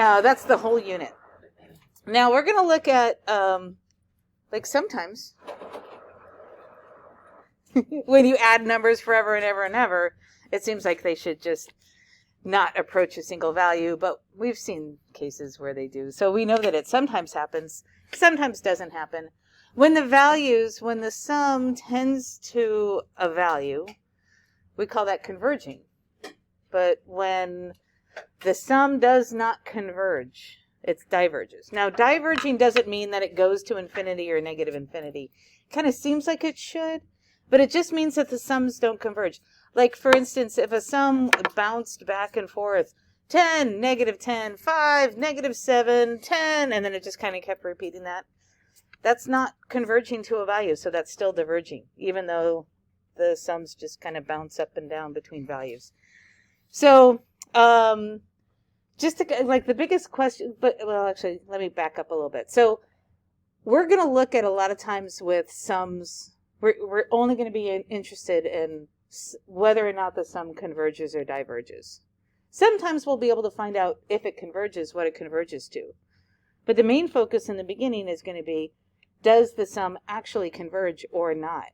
That's the whole unit. Now we're going to look at, like sometimes, when you add numbers forever and ever and ever, it seems like they should just not approach a single value, but we've seen cases where they do. So we know that it sometimes happens, sometimes doesn't happen. When the sum tends to a value, we call that converging. But when the sum does not converge, it diverges. Now, diverging doesn't mean that it goes to infinity or negative infinity. It kind of seems like it should, but it just means that the sums don't converge. Like, for instance, if a sum bounced back and forth, 10, negative 10, 5, negative 7, 10, and then it just kind of kept repeating that, that's not converging to a value, so that's still diverging, even though the sums just kind of bounce up and down between values. So, just to, like the biggest question, well, actually, let me back up a little bit. So we're going to look at a lot of times with sums, we're only going to be interested in whether or not the sum converges or diverges. Sometimes we'll be able to find out if it converges, what it converges to. But the main focus in the beginning is going to be, does the sum actually converge or not?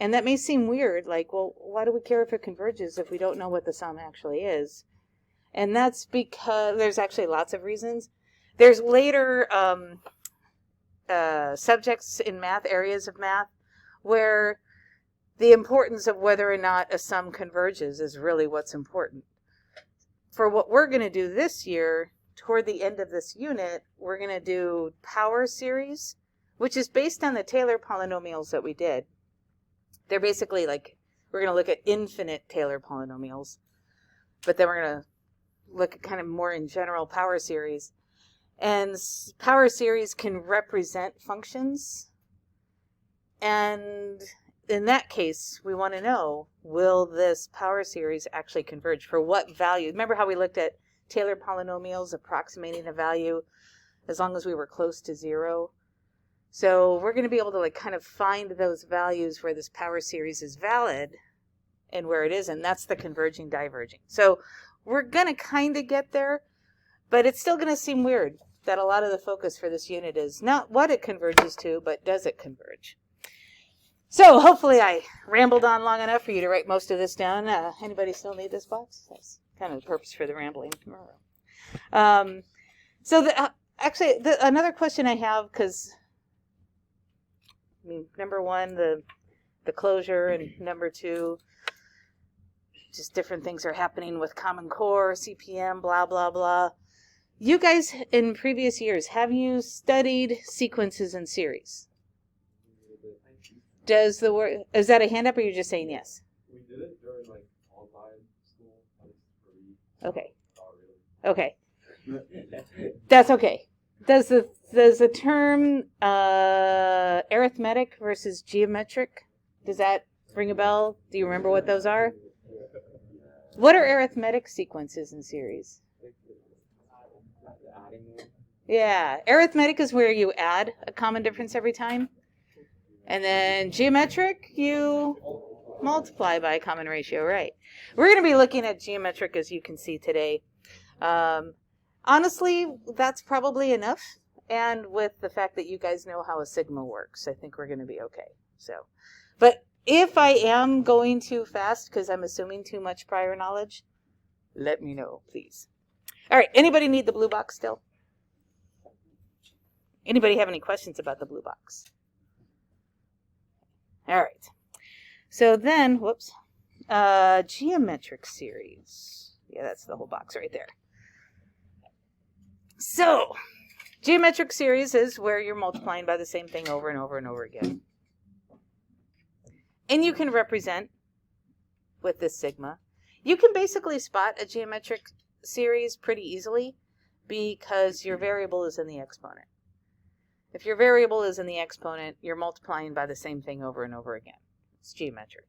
And that may seem weird, like, well, why do we care if it converges if we don't know what the sum actually is? And that's because there's actually lots of reasons. There's later subjects in math, areas of math, where the importance of whether or not a sum converges is really what's important. For what we're going to do this year, toward the end of this unit, we're going to do power series, which is based on the Taylor polynomials that we did. They're basically like, we're going to look at infinite Taylor polynomials, but then we're going to look at kind of more in general power series. And power series can represent functions. And in that case, we want to know, will this power series actually converge? For what value? Remember how we looked at Taylor polynomials approximating a value as long as we were close to 0? So we're going to be able to like kind of find those values where this power series is valid and where it isn't. That's the converging, diverging. So we're going to kind of get there, but it's still going to seem weird that a lot of the focus for this unit is not what it converges to, but does it converge? So hopefully I rambled on long enough for you to write most of this down. Anybody still need this box? That's kind of the purpose for the rambling. Actually, another question I have, because number one, the closure, and number two, just different things are happening with Common Core, CPM, blah, blah, blah. You guys, in previous years, have you studied sequences and series? Does the word, is that a hand up or you're just saying yes? We did it during like online school. Okay. Okay. That's okay. Does the term arithmetic versus geometric, does that ring a bell? Do you remember what those are? What are arithmetic sequences and series? Yeah, arithmetic is where you add a common difference every time. And then geometric, you multiply by a common ratio, right? We're going to be looking at geometric, as you can see today. Honestly, that's probably enough. And with the fact that you guys know how a sigma works, I think we're going to be okay. So, but if I am going too fast, because I'm assuming too much prior knowledge, let me know, please. All right, anybody need the blue box still? Anybody have any questions about the blue box? All right. So then, whoops, geometric series. Yeah, that's the whole box right there. So, geometric series is where you're multiplying by the same thing over and over and over again. And you can represent with this sigma. You can basically spot a geometric series pretty easily because your variable is in the exponent. If your variable is in the exponent, you're multiplying by the same thing over and over again. It's geometric.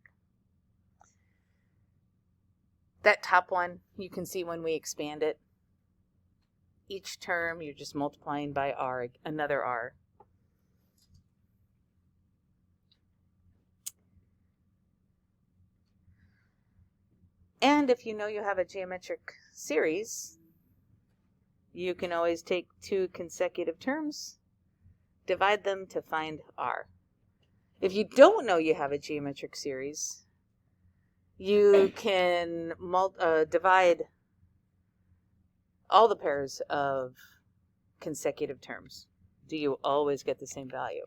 That top one, you can see when we expand it. Each term, you're just multiplying by r, another r. And if you know you have a geometric series, you can always take two consecutive terms, divide them to find R. If you don't know you have a geometric series, you can divide all the pairs of consecutive terms. Do you always get the same value?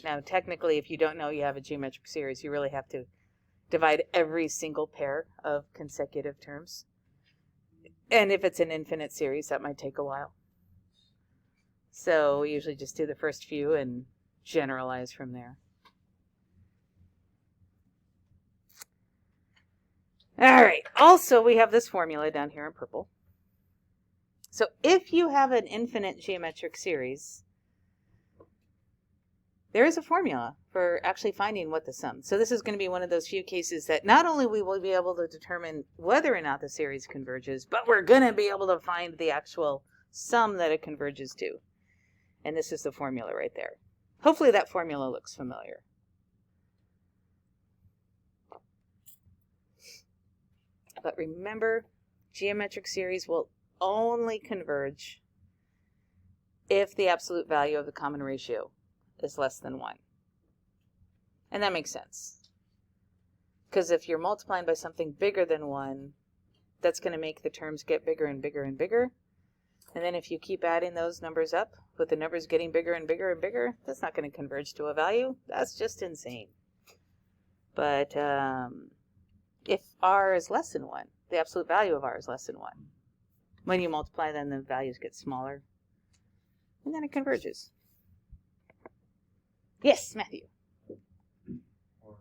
Now, technically, if you don't know you have a geometric series, you really have to divide every single pair of consecutive terms. And if it's an infinite series, that might take a while. So we usually just do the first few and generalize from there. All right. Also, we have this formula down here in purple. So if you have an infinite geometric series, there is a formula for actually finding what the sum. So this is going to be one of those few cases that not only we will be able to determine whether or not the series converges, but we're going to be able to find the actual sum that it converges to. And this is the formula right there. Hopefully that formula looks familiar. But remember, geometric series will only converge if the absolute value of the common ratio is less than 1. And that makes sense. Because if you're multiplying by something bigger than 1, that's going to make the terms get bigger and bigger and bigger. And then if you keep adding those numbers up, with the numbers getting bigger and bigger and bigger, that's not going to converge to a value. That's just insane. But if R is less than 1, the absolute value of R is less than 1. When you multiply, then the values get smaller. And then it converges. Yes, Matthew. Or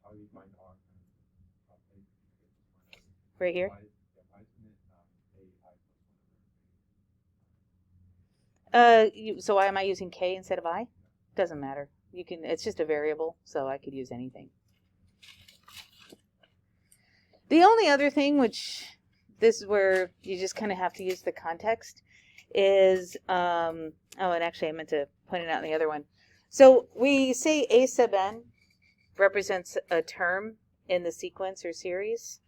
how you find R. Right here? So why am I using K instead of I? Doesn't matter. You can. It's just a variable, so I could use anything. The only other thing, which this is where you just kind of have to use the context, is, oh, and actually I meant to point it out in the other one. So we say A sub n represents a term in the sequence or series,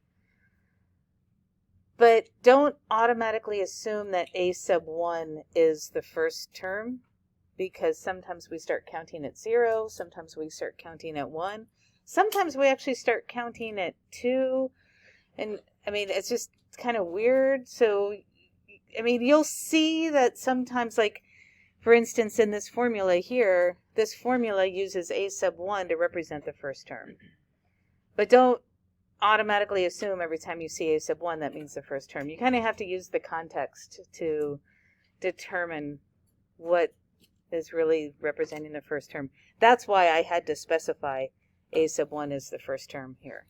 but don't automatically assume that A sub 1 is the first term, because sometimes we start counting at 0, sometimes we start counting at 1, sometimes we actually start counting at 2, and I mean, it's just kind of weird. So, I mean, you'll see that sometimes, like, for instance, in this formula here, this formula uses A sub 1 to represent the first term. But don't automatically assume every time you see A sub 1 that means the first term. You kind of have to use the context to determine what is really representing the first term. That's why I had to specify A sub 1 is the first term here.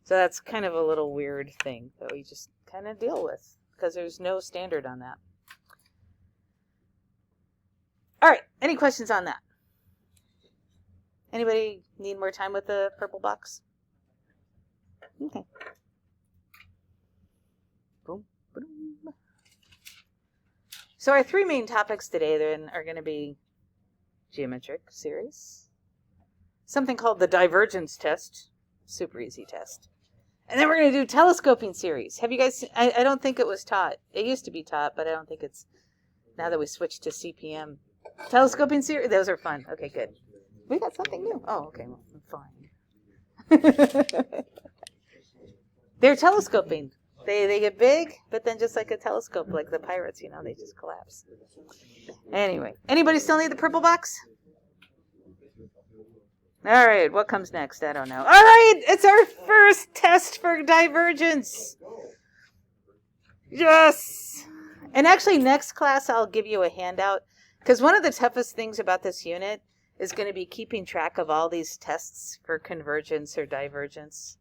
So that's kind of a little weird thing that we just kind of deal with, because there's no standard on that. All right, any questions on that? Anybody need more time with the purple box? Okay. Boom, boom. So our three main topics today then are going to be geometric series, something called the divergence test, super easy test, and then we're going to do telescoping series. Have you guys, I don't think it was taught. It used to be taught, but I don't think it's, now that we switched to CPM. Telescoping series, those are fun. Okay, good. We got something new. Oh, okay, well, fine. They're telescoping. They get big, but then just like a telescope, like the pirates, you know, they just collapse. Anyway, anybody still need the purple box? All right, what comes next? I don't know. All right, it's our first test for divergence. Yes. And actually, next class, I'll give you a handout, because one of the toughest things about this unit is going to be keeping track of all these tests for convergence or divergence.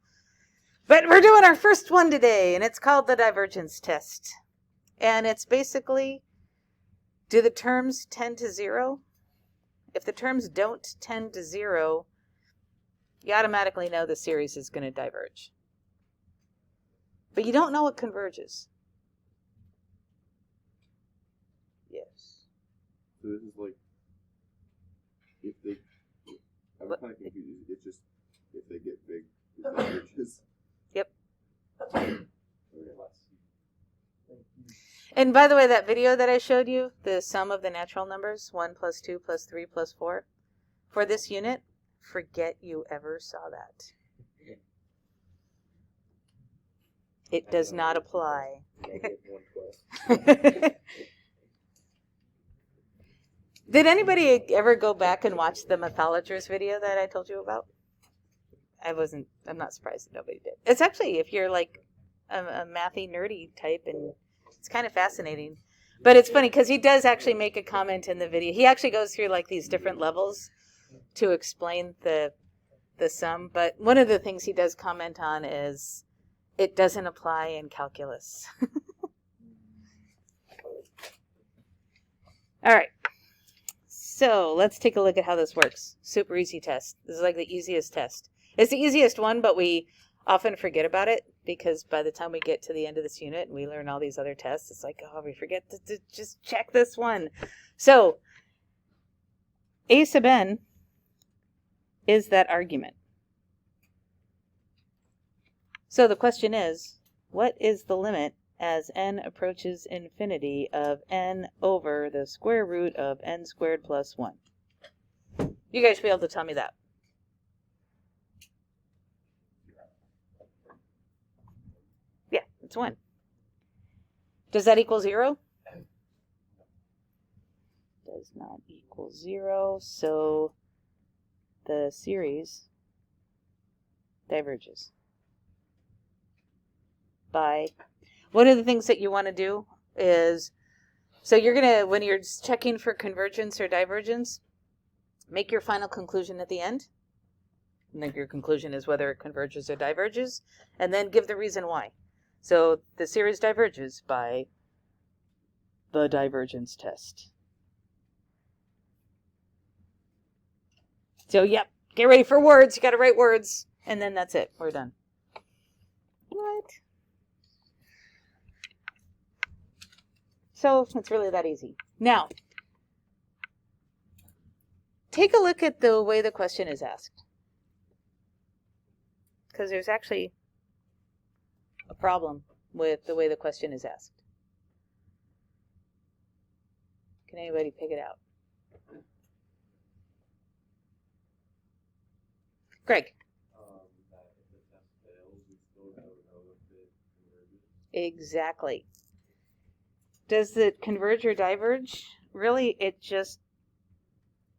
But we're doing our first one today, and it's called the divergence test. And it's basically, do the terms tend to 0? If the terms don't tend to 0, you automatically know the series is going to diverge. But you don't know what converges. Yes. So this is like, if they, I'm kind of confused. It's just, if they get big, it diverges. Yep. Okay. And by the way, that video that I showed you, the sum of the natural numbers, 1 plus 2 plus 3 plus 4, for this unit, forget you ever saw that. It does not apply. Did anybody ever go back and watch the Mythologers video that I told you about? I'm not surprised that nobody did. It's actually, if you're like a mathy, nerdy type, and it's kind of fascinating. But it's funny because he does actually make a comment in the video. He actually goes through like these different levels to explain the sum. But one of the things he does comment on is it doesn't apply in calculus. All right. So let's take a look at how this works. Super easy test. This is like the easiest test. It's the easiest one, but we often forget about it because by the time we get to the end of this unit and we learn all these other tests, it's like, oh, we forget to just check this one. So A sub n is that argument. So the question is, what is the limit as n approaches infinity of n over the square root of n squared plus 1? You guys should be able to tell me that. Yeah, it's 1. Does that equal 0? Does not equal 0, so the series diverges by... One of the things that you want to do is, so you're going to, when you're checking for convergence or divergence, make your final conclusion at the end. And then your conclusion is whether it converges or diverges, and then give the reason why. So the series diverges by the divergence test. So, yep, get ready for words. You got to write words, and then that's it. We're done. What? So it's really that easy. Now, take a look at the way the question is asked. Because there's actually a problem with the way the question is asked. Can anybody pick it out? Greg. That if the test fails, we still don't know if it converges. Exactly. Does it converge or diverge? Really, it just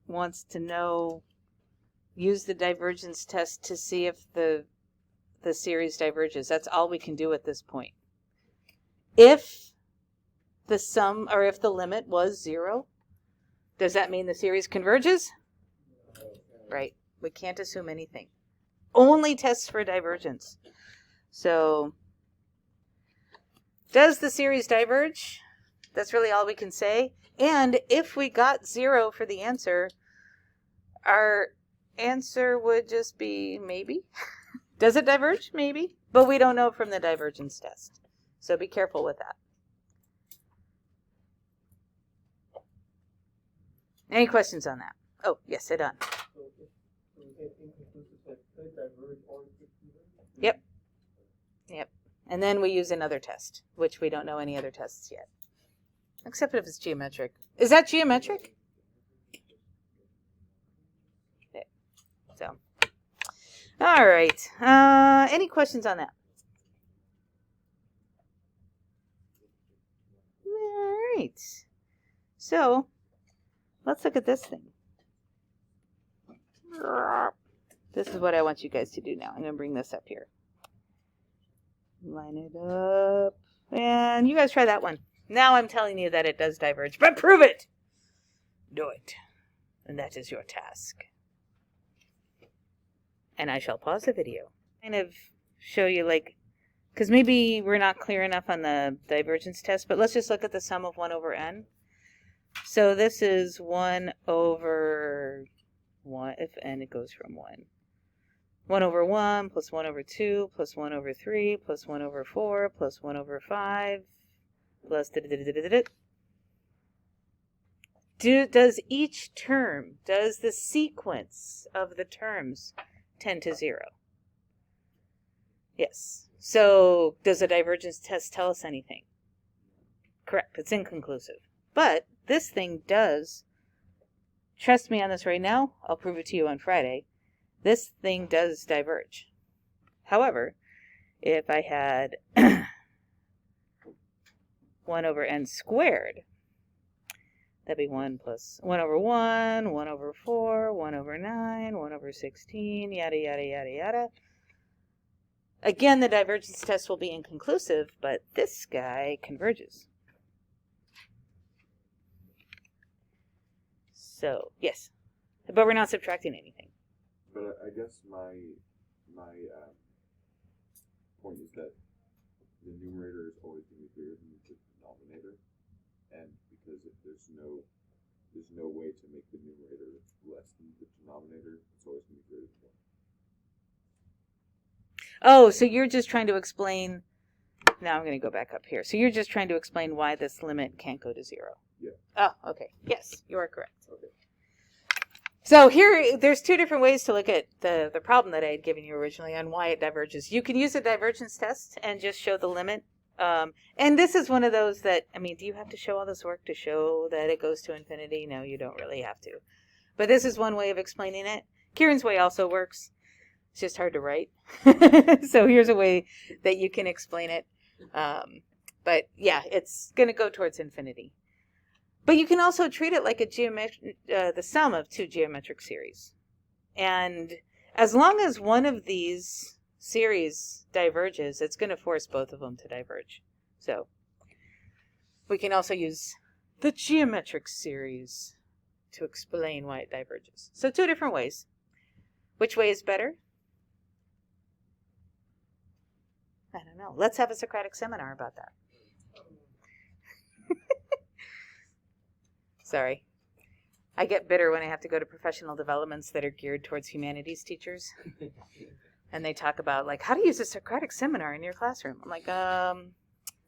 wants to know, use the divergence test to see if the series diverges. That's all we can do at this point. If the sum, or if the limit was 0, does that mean the series converges? Right. We can't assume anything. Only tests for divergence. So, does the series diverge? That's really all we can say. And if we got 0 for the answer, our answer would just be maybe. Does it diverge? Maybe. But we don't know from the divergence test. So be careful with that. Any questions on that? Oh, yes, Adon. Yep. Yep. And then we use another test, which we don't know any other tests yet. Except if it's geometric. Is that geometric? Okay. So. All right. Any questions on that? All right. So, let's look at this thing. This is what I want you guys to do now. I'm going to bring this up here. Line it up. And you guys try that one. Now I'm telling you that it does diverge, but prove it! Do it. And that is your task. And I shall pause the video. Kind of show you, like, because maybe we're not clear enough on the divergence test, but let's just look at the sum of 1 over n. So this is 1 over 1, if n it goes from 1. 1 over 1 plus 1 over 2 plus 1 over 3 plus 1 over 4 plus 1 over 5 plus does each term, does the sequence of the terms tend to 0? Yes. So does the divergence test tell us anything? Correct. It's inconclusive. But this thing does, trust me on this right now, I'll prove it to you on Friday, this thing does diverge. However, if I had 1 over n squared, that'd be 1 plus 1 over 1, 1 over 4, 1 over 9, 1 over 16, yada, yada, yada, yada. Again, the divergence test will be inconclusive, but this guy converges. So, yes. But we're not subtracting anything. But I guess my point is that the numerator is always going to be bigger than the denominator, and because if there's no way to make the numerator less than the denominator, it's always going to be greater than 1. Oh, so you're just trying to explain... Now I'm going to go back up here. So you're just trying to explain why this limit can't go to 0. Yeah. Oh, okay. Yes, you are correct. Okay. So here, there's 2 different ways to look at the problem that I had given you originally on why it diverges. You can use a divergence test and just show the limit. And this is one of those that, I mean, do you have to show all this work to show that it goes to infinity? No, you don't really have to. But this is one way of explaining it. Kieran's way also works. It's just hard to write. So here's a way that you can explain it. But yeah, it's going to go towards infinity. But you can also treat it like the sum of 2 geometric series. And as long as one of these series diverges, it's going to force both of them to diverge. So we can also use the geometric series to explain why it diverges. So 2 different ways. Which way is better? I don't know. Let's have a Socratic seminar about that. Sorry. I get bitter when I have to go to professional developments that are geared towards humanities teachers. And they talk about, like, how to use a Socratic seminar in your classroom. I'm like,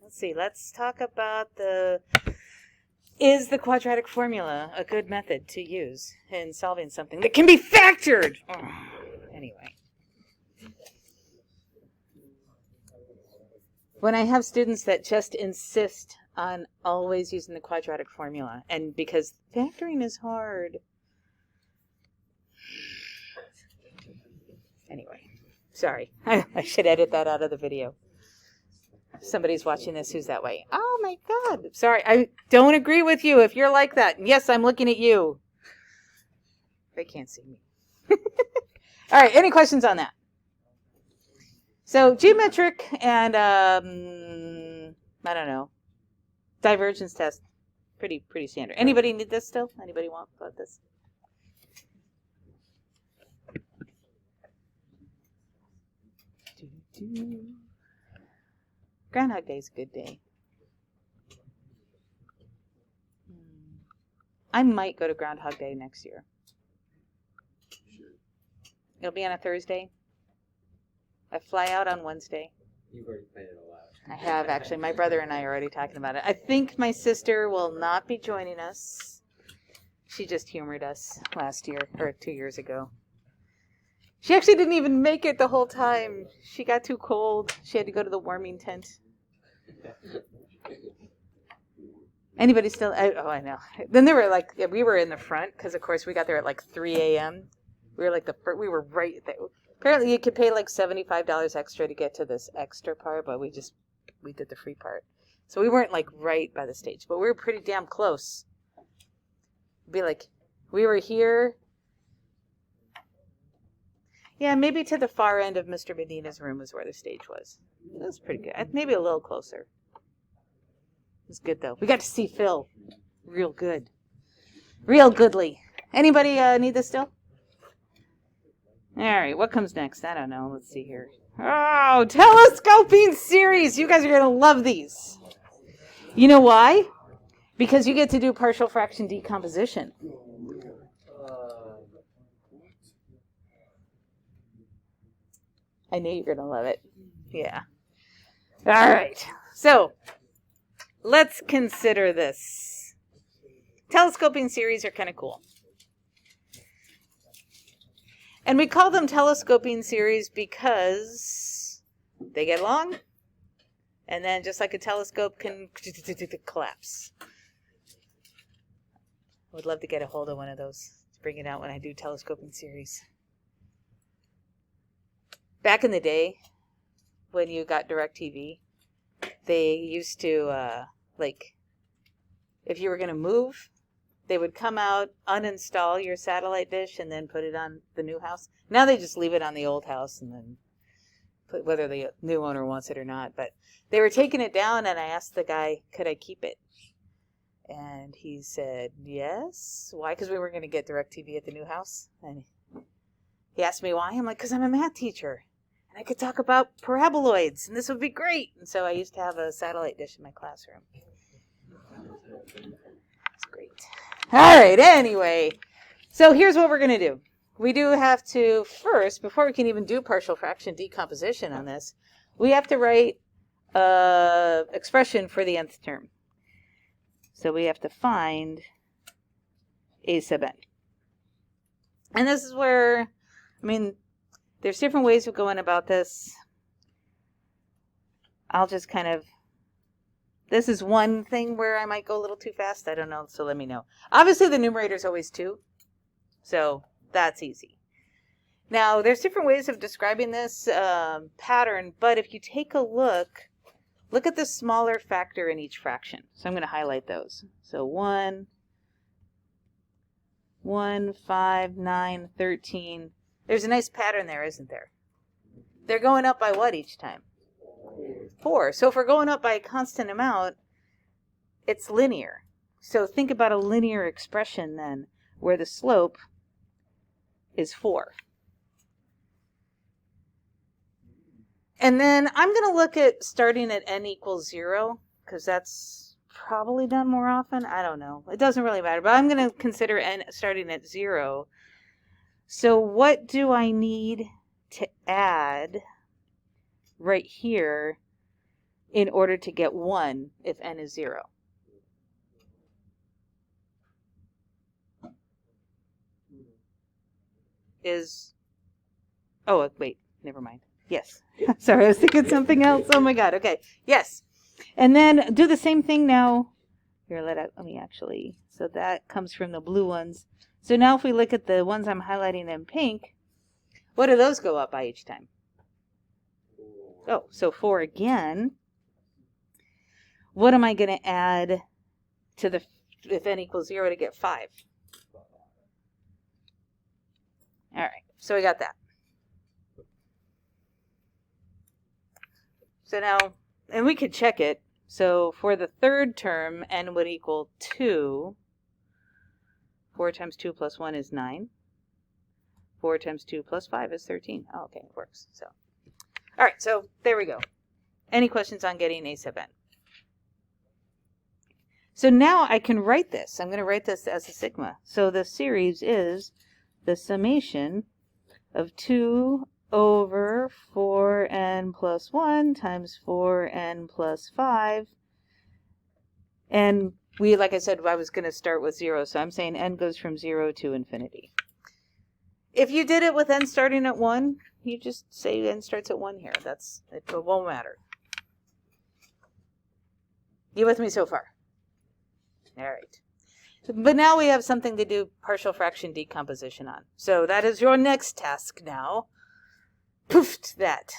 let's see. Let's talk about is the quadratic formula a good method to use in solving something that can be factored? Anyway. When I have students that just insist on always using the quadratic formula, and because factoring is hard. Anyway, sorry. I should edit that out of the video. Somebody's watching this who's that way. Oh my God. Sorry, I don't agree with you if you're like that. Yes, I'm looking at you. They can't see me. All right, any questions on that? So geometric and, I don't know, divergence test, pretty standard. Anybody need this still? Anybody want about this? Groundhog Day is a good day. I might go to Groundhog Day next year. It'll be on a Thursday. I fly out on Wednesday. You've already planned it all out. I have, actually. My brother and I are already talking about it. I think my sister will not be joining us. She just humored us last year, or 2 years ago. She actually didn't even make it the whole time. She got too cold. She had to go to the warming tent. Anybody still? Oh, I know. Then they were like, we were in the front, because of course we got there at like 3 a.m. We were like we were right there. Apparently you could pay like $75 extra to get to this extra part, but we did the free part. So we weren't like right by the stage, but we were pretty damn close. It'd be like, we were here. Yeah, maybe to the far end of Mr. Medina's room is where the stage was. It was pretty good. Maybe a little closer. It was good though. We got to see Phil. Real good. Real goodly. Anybody need this still? All right, what comes next? I don't know. Let's see here. Oh, telescoping series. You guys are going to love these. You know why? Because you get to do partial fraction decomposition. I knew you were going to love it. Yeah. All right. So, let's consider this. Telescoping series are kind of cool. And we call them telescoping series because they get long And then just like a telescope can collapse. I would love to get a hold of one of those to bring it out when I do telescoping series. Back in the day, when you got DirecTV, they used to, if you were going to move, they would come out, uninstall your satellite dish, and then put it on the new house. Now they just leave it on the old house and then put whether the new owner wants it or not. But they were taking it down, and I asked the guy, could I keep it? And he said, yes. Why? Because we were going to get DirecTV at the new house. And he asked me why. I'm like, because I'm a math teacher. And I could talk about paraboloids, and this would be great. And so I used to have a satellite dish in my classroom. It's great. All right, anyway. So here's what we're going to do. We do have to first, before we can even do partial fraction decomposition on this, we have to write an expression for the nth term. So we have to find a sub n. And this is where, there's different ways of going about this. I'll just kind of, this is one thing where I might go a little too fast. I don't know, so let me know. Obviously, the numerator is always 2, so that's easy. Now, there's different ways of describing this pattern, but if you take a look at the smaller factor in each fraction. So I'm going to highlight those. So 1, 5, 9, 13. There's a nice pattern there, isn't there? They're going up by what each time? 4. So if we're going up by a constant amount, it's linear. So think about a linear expression then, where the slope is 4. And then I'm going to look at starting at n equals 0, because that's probably done more often. I don't know. It doesn't really matter, but I'm going to consider n starting at 0. So what do I need to add right here in order to get 1 if n is 0? Oh, wait, never mind. Yes. Sorry, I was thinking something else. Oh my God. Okay. Yes. And then do the same thing now. Here, let me actually. So that comes from the blue ones. So now if we look at the ones I'm highlighting in pink, what do those go up by each time? Oh, so 4 again. What am I going to add to the, if n equals 0 to get 5? All right. So we got that. So now, and we could check it. So for the third term, n would equal 2. 4 times 2 plus 1 is 9. 4 times 2 plus 5 is 13. Oh, okay, it works. So, all right, so there we go. Any questions on getting a sub n? So now I can write this. I'm going to write this as a sigma. So the series is the summation of 2 over 4n plus 1 times 4n plus 5. And we, like I said, I was going to start with 0, so I'm saying n goes from 0 to infinity. If you did it with n starting at 1, you just say n starts at 1 here. It won't matter. You with me so far? All right. But now we have something to do partial fraction decomposition on. So that is your next task now. Poofed that.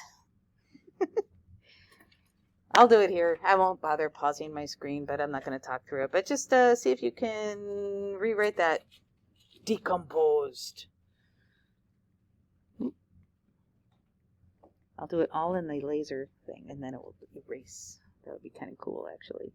I'll do it here. I won't bother pausing my screen, but I'm not going to talk through it. But just see if you can rewrite that decomposed. I'll do it all in the laser thing, and then it will erase. That would be kind of cool, actually.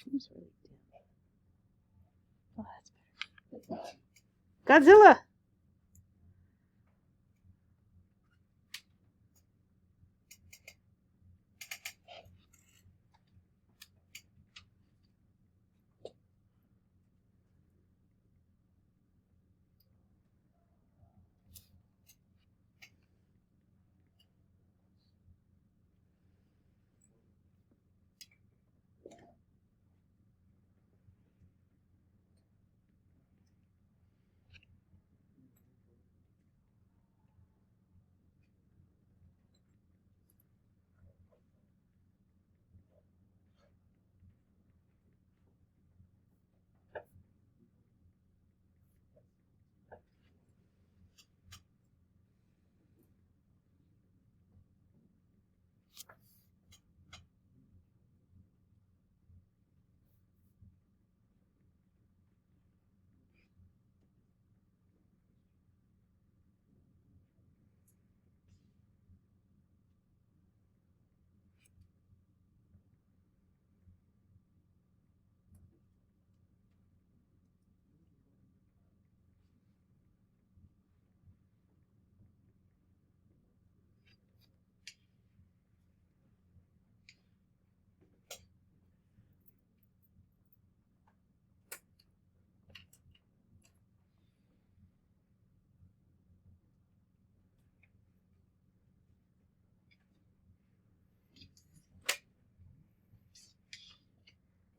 Seems really dim. Oh, that's better. Godzilla!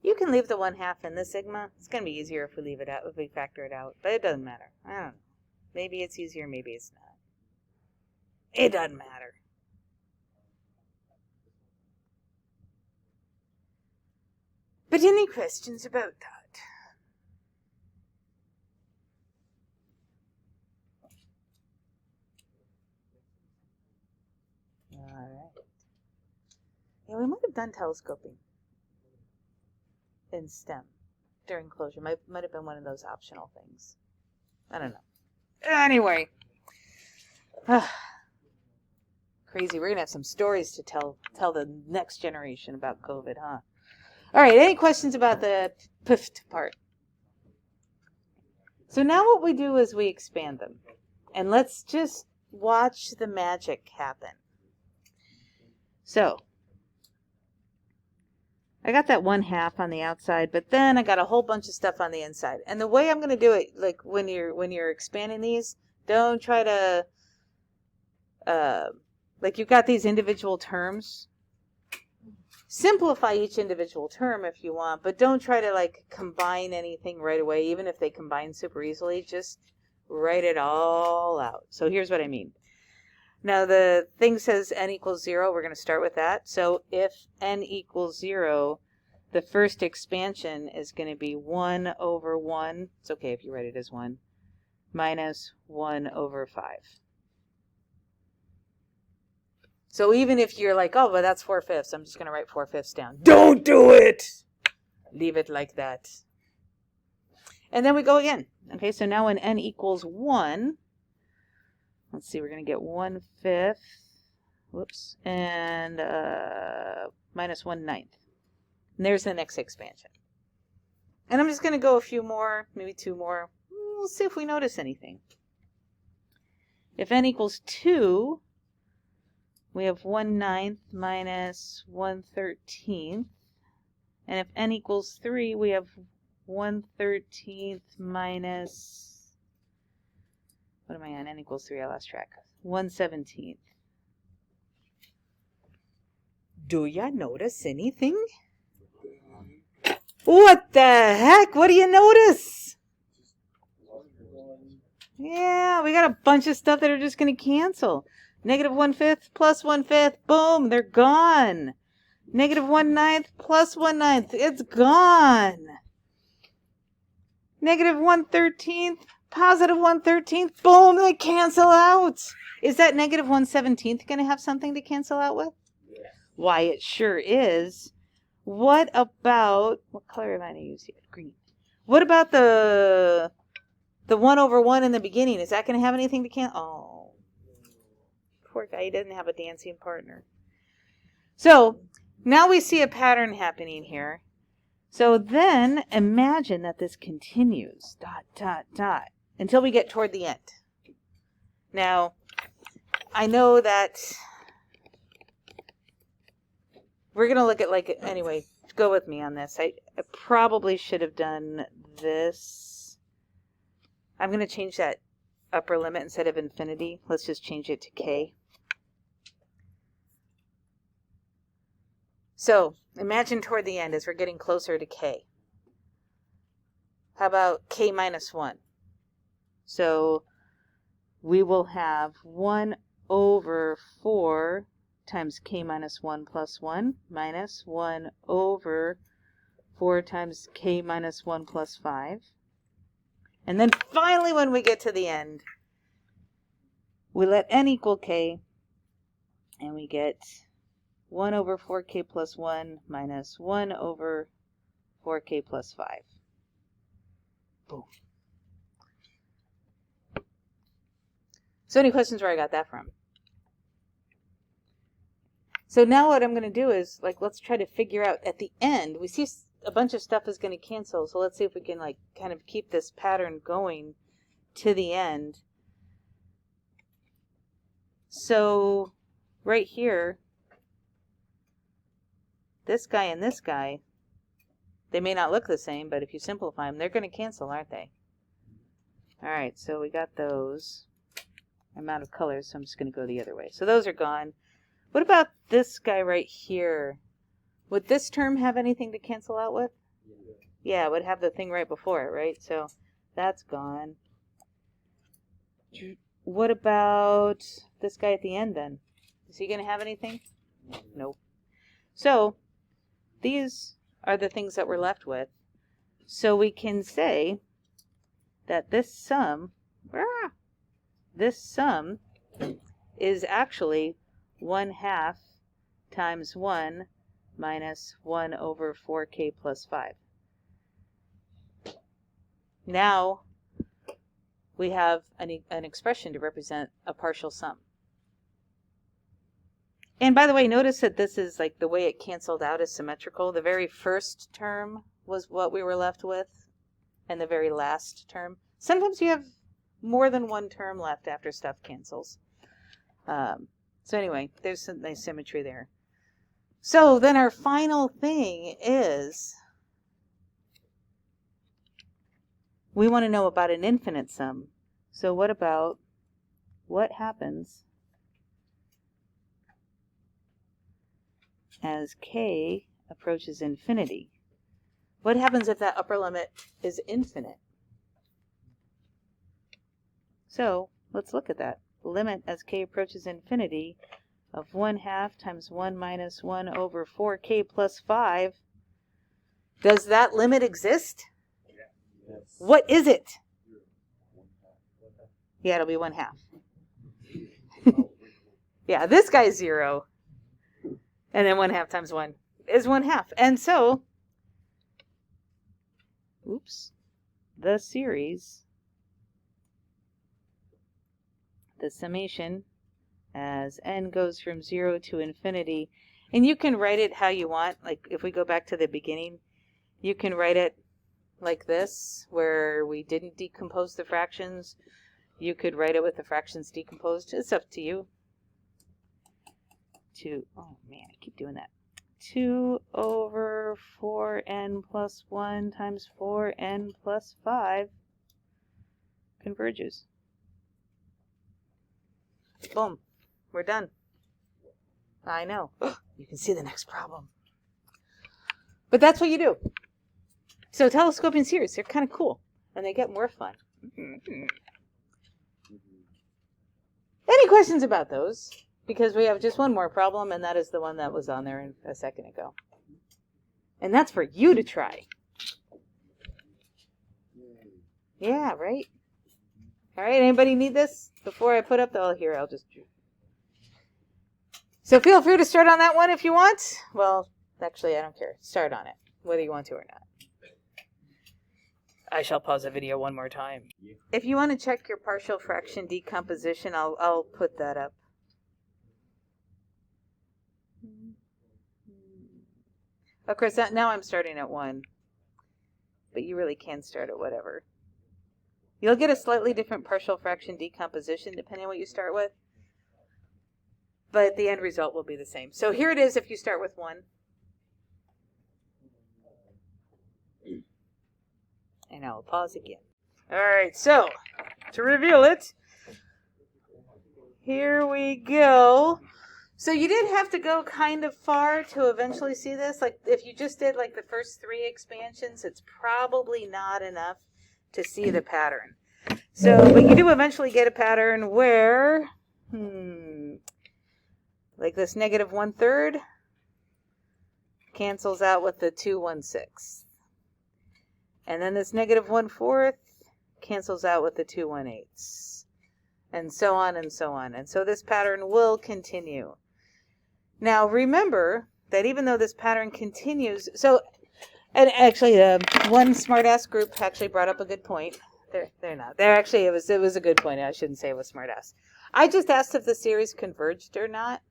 You can leave the 1/2 in the sigma. It's going to be easier if we leave it out, if we factor it out. But it doesn't matter. I don't know. Maybe it's easier, maybe it's not. It doesn't matter. But any questions about that? Alright. Yeah, we might have done telescoping in STEM during closure. Might have been one of those optional things. I don't know. Anyway. Crazy. We're going to have some stories to tell the next generation about COVID, huh? All right. Any questions about the PIFT part? So now what we do is we expand them. And let's just watch the magic happen. So I got that 1/2 on the outside, but then I got a whole bunch of stuff on the inside. And the way I'm going to do it, like when you're expanding these, don't try to, like you've got these individual terms. Simplify each individual term if you want, but don't try to like combine anything right away, even if they combine super easily. Just write it all out. So here's what I mean. Now the thing says n equals 0. We're going to start with that. So if n equals 0, the first expansion is going to be 1 over 1. It's okay if you write it as 1. Minus 1 over 5. So even if you're like, oh, but that's 4/5, I'm just going to write 4/5 down. Don't do it! Leave it like that. And then we go again. Okay, so now when n equals 1, let's see, we're going to get 1/5, whoops, and minus 1/9. And there's the next expansion. And I'm just going to go a few more, maybe 2 more. We'll see if we notice anything. If n equals 2, we have 1/9 minus 1/13. And if n equals 3, we have 1/13 minus, what am I on? N equals 3, I lost track. 1/17. Do ya notice anything? What the heck? What do you notice? Yeah, we got a bunch of stuff that are just going to cancel. Negative 1/5 plus 1/5, boom, they're gone. Negative 1/9 plus 1/9, it's gone. Negative 1/13, positive 1/13, boom, they cancel out. Is that negative 1/17 going to have something to cancel out with? Yeah. Why, it sure is. What about, what color am I going to use here? Green. What about the 1 over 1 in the beginning? Is that going to have anything to cancel? Oh. Poor guy, he doesn't have a dancing partner. So now we see a pattern happening here. So then imagine that this continues, dot, dot, dot, until we get toward the end. Now, I know that we're going to look at, like, anyway, go with me on this. I probably should have done this. I'm going to change that upper limit instead of infinity. Let's just change it to k. So imagine toward the end as we're getting closer to k. How about k minus 1? So we will have 1 over 4 times k minus 1 plus 1 minus 1 over 4 times k minus 1 plus 5. And then finally when we get to the end, we let n equal k, and we get 1 over 4k plus 1 minus 1 over 4k plus 5. Boom. So any questions where I got that from? So now what I'm going to do is, like, let's try to figure out at the end, we see a bunch of stuff is going to cancel. So let's see if we can, like, kind of keep this pattern going to the end. So right here, this guy and this guy, they may not look the same, but if you simplify them, they're going to cancel, aren't they? All right, so we got those. I'm out of colors, so I'm just going to go the other way. So those are gone. What about this guy right here? Would this term have anything to cancel out with? Yeah, it would have the thing right before it, right? So that's gone. What about this guy at the end then? Is he going to have anything? Nope. So these are the things that we're left with. So we can say that this sum is actually 1/2 times 1 minus 1 over 4k plus 5. Now we have an expression to represent a partial sum. And by the way, notice that this is like the way it canceled out is symmetrical. The very first term was what we were left with, and the very last term. Sometimes you have more than one term left after stuff cancels. So anyway, there's some nice symmetry there. So then our final thing is we want to know about an infinite sum. So what happens as k approaches infinity? What happens if that upper limit is infinite? So let's look at that. The limit as k approaches infinity of 1/2 times 1 minus 1 over 4k plus 5. Does that limit exist? Yes. What is it? Yeah, it'll be 1/2. Yeah, this guy's 0. And then 1/2 times 1 is 1/2. And so, the series, the summation, as n goes from 0 to infinity, and you can write it how you want. Like if we go back to the beginning, you can write it like this, where we didn't decompose the fractions. You could write it with the fractions decomposed. It's up to you. Oh man, I keep doing that. 2 over 4n plus 1 times 4n plus 5 converges. Boom. We're done. I know. You can see the next problem. But that's what you do. So telescoping series, they're kind of cool. And they get more fun. Any questions about those? Because we have just one more problem, and that is the one that was on there a second ago. And that's for you to try. Yeah, right? All right, anybody need this? Before I put up the, I'll just... So feel free to start on that one if you want. Well, actually, I don't care. Start on it, whether you want to or not. I shall pause the video one more time. If you want to check your partial fraction decomposition, I'll put that up. Of course, now I'm starting at 1. But you really can start at whatever. You'll get a slightly different partial fraction decomposition depending on what you start with. But the end result will be the same. So here it is if you start with 1. And I'll pause again. All right, so to reveal it, here we go. So you did have to go kind of far to eventually see this. Like if you just did like the first 3 expansions, it's probably not enough to see the pattern. So, but you do eventually get a pattern where, like this negative 1/3 cancels out with the 2 1/6. And then this negative 1/4 cancels out with the 2 1/8. And so on and so on. And so this pattern will continue. Now remember that even though this pattern continues, and actually one smartass group actually brought up a good point. They're not. They're actually, it was a good point. I shouldn't say it was smartass. I just asked if the series converged or not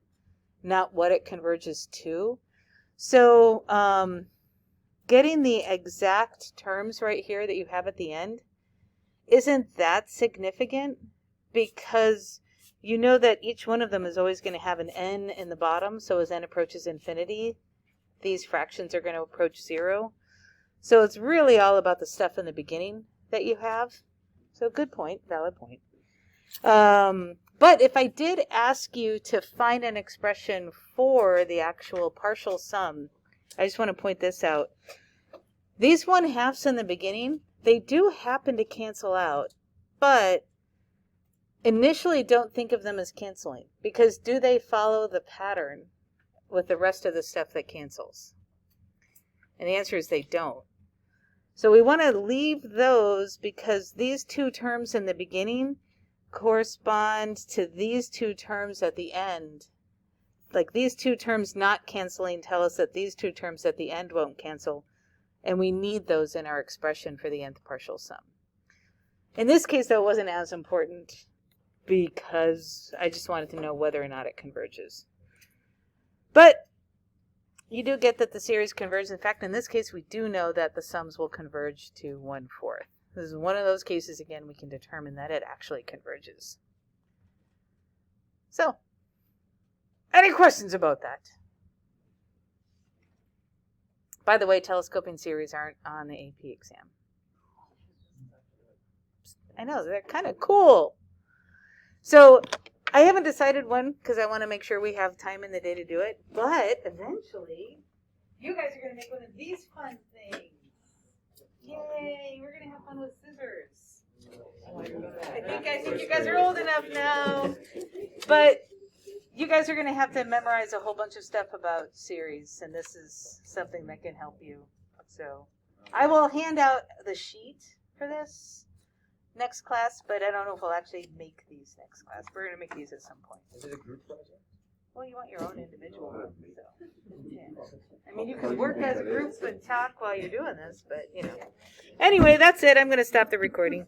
what it converges to. So getting the exact terms right here that you have at the end isn't that significant, because you know that each one of them is always going to have an n in the bottom. So as n approaches infinity, these fractions are going to approach 0. So it's really all about the stuff in the beginning that you have. So good point, valid point. But if I did ask you to find an expression for the actual partial sum, I just want to point this out. These 1/2 in the beginning, they do happen to cancel out, but initially don't think of them as canceling, because do they follow the pattern with the rest of the stuff that cancels? And the answer is they don't. So we want to leave those because these 2 terms in the beginning correspond to these 2 terms at the end. Like these 2 terms not canceling tell us that these 2 terms at the end won't cancel, and we need those in our expression for the nth partial sum. In this case, though, it wasn't as important because I just wanted to know whether or not it converges. But you do get that the series converges. In fact, in this case, we do know that the sums will converge to 1/4. This is one of those cases, again, we can determine that it actually converges. So, any questions about that? By the way, telescoping series aren't on the AP exam. I know, they're kind of cool. So, I haven't decided when, because I want to make sure we have time in the day to do it. But eventually, you guys are going to make one of these fun things. Yay! We're going to have fun with scissors. I think you guys are old enough now. But you guys are going to have to memorize a whole bunch of stuff about series, and this is something that can help you. So I will hand out the sheet for this next class, but I don't know if we'll actually make these next class. We're going to make these at some point. Is it a group project? Well, you want your own individual one, so. Yeah. I mean, you can work as a group and talk while you're doing this, but, you know. Anyway, that's it. I'm going to stop the recording.